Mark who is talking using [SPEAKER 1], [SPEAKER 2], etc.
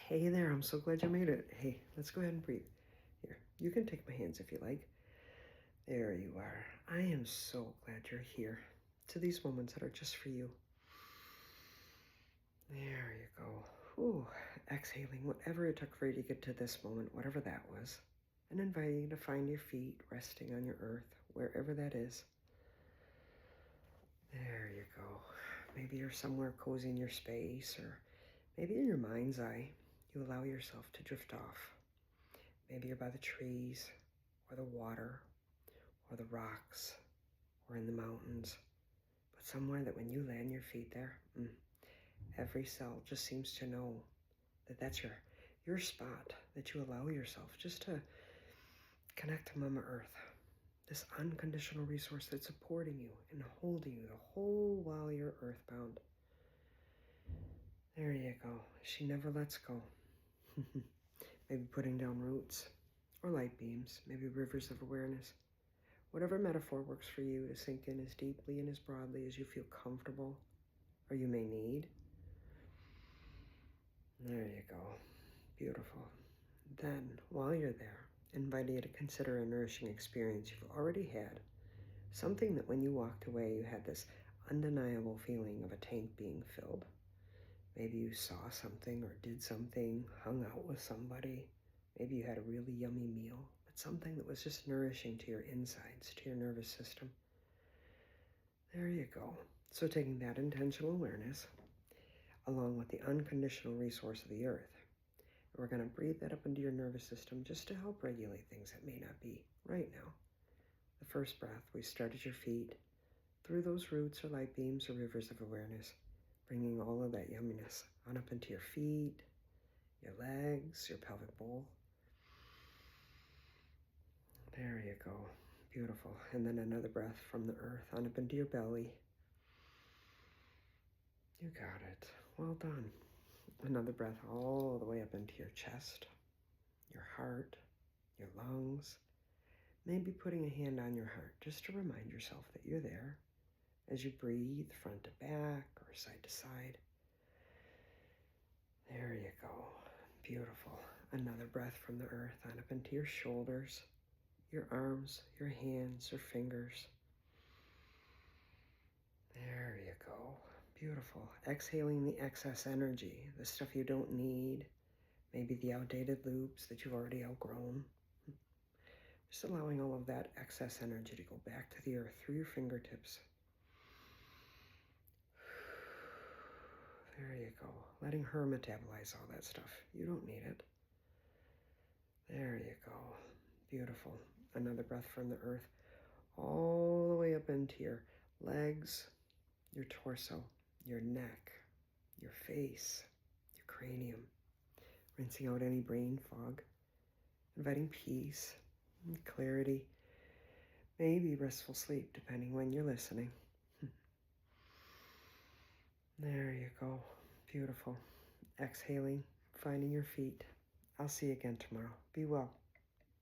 [SPEAKER 1] Hey there, I'm so glad you made it. Hey, let's go ahead and breathe. Here, you can take my hands if you like. There you are. I am so glad you're here to these moments that are just for you. There you go. Whew. Exhaling whatever it took for you to get to this moment, whatever that was, and inviting you to find your feet resting on your earth, wherever that is. There you go. Maybe you're somewhere cozy in your space, or maybe in your mind's eye, you allow yourself to drift off. Maybe you're by the trees, or the water, or the rocks, or in the mountains, but somewhere that when you land your feet there, every cell just seems to know that that's your spot, that you allow yourself just to connect to Mama Earth, this unconditional resource that's supporting you and holding you the whole while you're earthbound. There you go. She never lets go. Maybe putting down roots or light beams, maybe rivers of awareness. Whatever metaphor works for you to sink in as deeply and as broadly as you feel comfortable or you may need. There you go. Beautiful. Then, while you're there, invite you to consider a nourishing experience you've already had. Something that when you walked away, you had this undeniable feeling of a tank being filled. Maybe you saw something or did something, hung out with somebody. Maybe you had a really yummy meal, but something that was just nourishing to your insides, to your nervous system. There you go. So taking that intentional awareness, along with the unconditional resource of the earth, we're going to breathe that up into your nervous system just to help regulate things that may not be right now. The first breath, we start at your feet, through those roots or light beams or rivers of awareness, bringing all of that yumminess on up into your feet, your legs, your pelvic bowl. There you go. Beautiful. And then another breath from the earth on up into your belly. You got it. Well done. Another breath all the way up into your chest, your heart, your lungs. Maybe putting a hand on your heart just to remind yourself that you're there as you breathe front to back or side to side. There you go. Beautiful. Another breath from the earth on up into your shoulders, your arms, your hands, your fingers. There you go. Beautiful. Exhaling the excess energy, the stuff you don't need, maybe the outdated loops that you've already outgrown. Just allowing all of that excess energy to go back to the earth through your fingertips. There you go. Letting her metabolize all that stuff. You don't need it. There you go. Beautiful. Another breath from the earth all the way up into your legs, your torso, your neck, your face, your cranium. Rinsing out any brain fog. Inviting peace and clarity. Maybe restful sleep, depending when you're listening. There you go. Beautiful. Exhaling, finding your feet. I'll see you again tomorrow. Be well.